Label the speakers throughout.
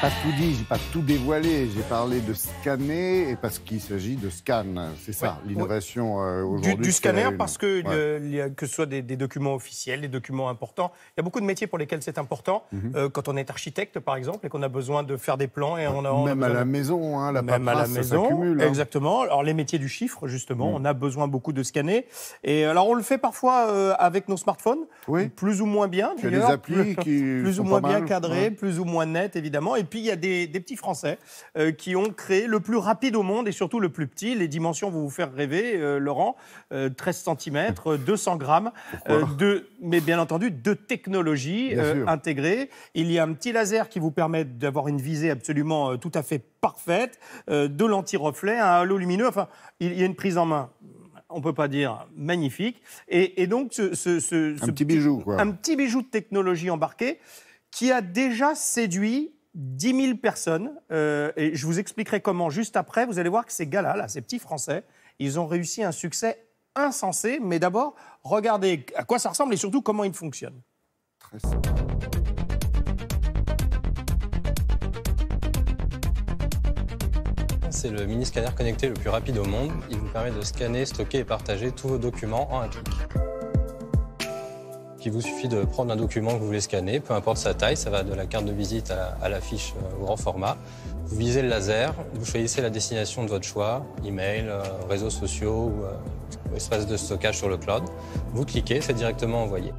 Speaker 1: pas tout dit, j'ai pas tout dévoilé. J'ai parlé de scanner et parce qu'il s'agit de scan. C'est ça, l'innovation aujourd'hui.
Speaker 2: Du scanner, parce que,
Speaker 1: que
Speaker 2: ce soit des documents officiels, des documents importants. Il y a beaucoup de métiers pour lesquels c'est important. Quand on est architecte, par exemple, et qu'on a besoin de faire des plans. Et
Speaker 1: même à la maison, hein, la
Speaker 2: même à la
Speaker 1: paperasse, ça
Speaker 2: maison,
Speaker 1: s'accumule. Hein.
Speaker 2: Exactement. Alors, les métiers du chiffre, justement, on a besoin beaucoup de scanner. Et alors, on le fait parfois avec nos smartphones, plus ou moins bien,
Speaker 1: d'ailleurs. Il y a des applis
Speaker 2: plus ou moins bien cadrées,
Speaker 1: ouais.
Speaker 2: plus ou moins nettes, évidemment. Et puis, il y a des petits Français qui ont créé le plus rapide au monde et surtout le plus petit. Les dimensions vont vous faire rêver, Laurent. 13 cm, 200 grammes, mais bien entendu, de technologie intégrée. Il y a un petit laser qui vous permet d'avoir une visée absolument tout à fait parfaite, de l'anti-reflet, un halo lumineux. Enfin, il y a une prise en main. On ne peut pas dire magnifique. Et donc, un
Speaker 1: petit bijou, quoi.
Speaker 2: Un petit bijou de technologie embarqué qui a déjà séduit 10 000 personnes. Et je vous expliquerai comment juste après. Vous allez voir que ces gars-là, là, ces petits Français, ils ont réussi un succès insensé. Mais d'abord, regardez à quoi ça ressemble et surtout comment il fonctionne.
Speaker 1: Très simple.
Speaker 3: C'est le mini-scanner connecté le plus rapide au monde. Il vous permet de scanner, stocker et partager tous vos documents en un clic. Il vous suffit de prendre un document que vous voulez scanner, peu importe sa taille, ça va de la carte de visite à la fiche au grand format. Vous visez le laser, vous choisissez la destination de votre choix, email, réseaux sociaux ou espace de stockage sur le cloud. Vous cliquez, c'est directement envoyé.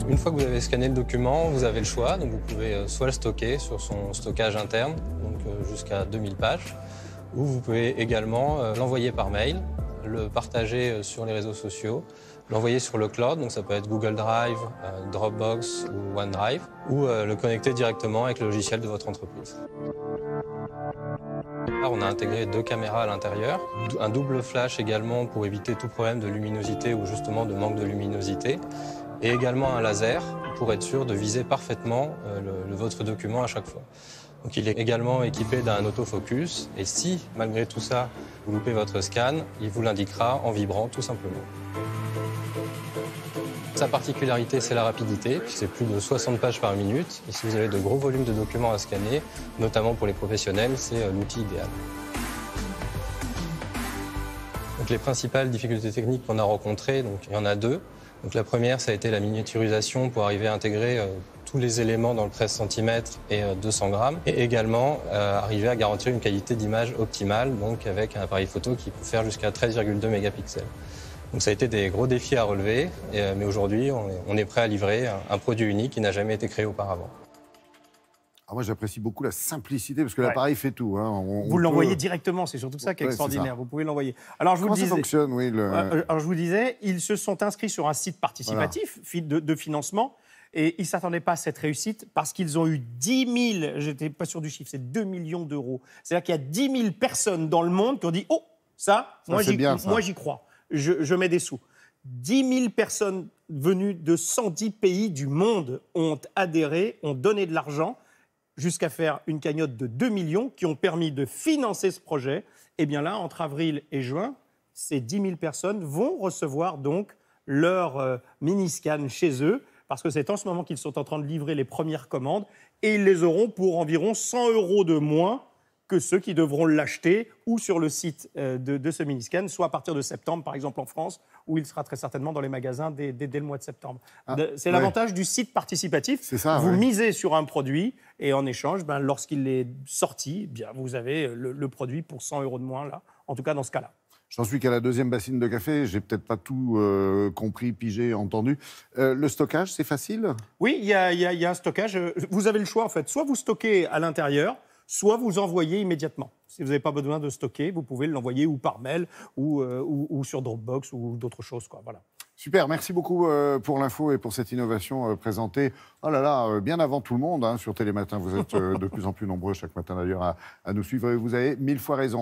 Speaker 3: Une fois que vous avez scanné le document, vous avez le choix. Donc vous pouvez soit le stocker sur son stockage interne, donc jusqu'à 2000 pages, ou vous pouvez également l'envoyer par mail, le partager sur les réseaux sociaux, l'envoyer sur le cloud, donc ça peut être Google Drive, Dropbox ou OneDrive, ou le connecter directement avec le logiciel de votre entreprise. Là, on a intégré 2 caméras à l'intérieur, un double flash également pour éviter tout problème de luminosité ou justement de manque de luminosité, et également un laser pour être sûr de viser parfaitement votre document à chaque fois. Donc, il est également équipé d'un autofocus et si, malgré tout ça, vous loupez votre scan, il vous l'indiquera en vibrant tout simplement. Sa particularité, c'est la rapidité, c'est plus de 60 pages par minute. Et si vous avez de gros volumes de documents à scanner, notamment pour les professionnels, c'est l'outil idéal. Donc, les principales difficultés techniques qu'on a rencontrées, donc, il y en a 2. Donc, la première, ça a été la miniaturisation pour arriver à intégrer tous les éléments dans le 13 cm et 200 grammes. Et également, arriver à garantir une qualité d'image optimale, donc avec un appareil photo qui peut faire jusqu'à 13,2 mégapixels. Donc ça a été des gros défis à relever, mais aujourd'hui, on est prêt à livrer un produit unique qui n'a jamais été créé auparavant.
Speaker 1: Ah, moi, j'apprécie beaucoup la simplicité, parce que l'appareil fait tout. Hein.
Speaker 2: Vous l'envoyez directement, c'est surtout ça qui est extraordinaire. Vous pouvez l'envoyer. Alors,
Speaker 1: Comment ça fonctionne,
Speaker 2: Alors, je vous disais, ils se sont inscrits sur un site participatif de financement, et ils ne s'attendaient pas à cette réussite, parce qu'ils ont eu 10 000, je n'étais pas sûr du chiffre, c'est 2 millions d'euros. C'est-à-dire qu'il y a 10 000 personnes dans le monde qui ont dit « Oh, moi j'y crois, je mets des sous ». 10 000 personnes venues de 110 pays du monde ont adhéré, ont donné de l'argent, jusqu'à faire une cagnotte de 2 millions qui ont permis de financer ce projet. Et bien là, entre avril et juin, ces 10 000 personnes vont recevoir donc leur mini-scan chez eux, parce que c'est en ce moment qu'ils sont en train de livrer les premières commandes, et ils les auront pour environ 100 € de moins que ceux qui devront l'acheter ou sur le site de ce mini-scan, soit à partir de septembre, par exemple en France, où il sera très certainement dans les magasins dès le mois de septembre. C'est l'avantage du site participatif. Vous misez sur un produit et en échange, lorsqu'il est sorti, vous avez le produit pour 100 € de moins, là, en tout cas dans ce cas-là.
Speaker 1: J'en suis qu'à la 2e bassine de café, j'ai peut-être pas tout compris, pigé, entendu. Le stockage, c'est facile ?
Speaker 2: Oui, il y a un stockage. Vous avez le choix, en fait. Soit vous stockez à l'intérieur, soit vous envoyez immédiatement. Si vous n'avez pas besoin de stocker, vous pouvez l'envoyer ou par mail ou sur Dropbox ou d'autres choses, quoi. Voilà.
Speaker 1: Super, merci beaucoup pour l'info et pour cette innovation présentée. Oh là là, bien avant tout le monde, hein, sur Télématin. Vous êtes de plus en plus nombreux chaque matin d'ailleurs à nous suivre et vous avez 1000 fois raison.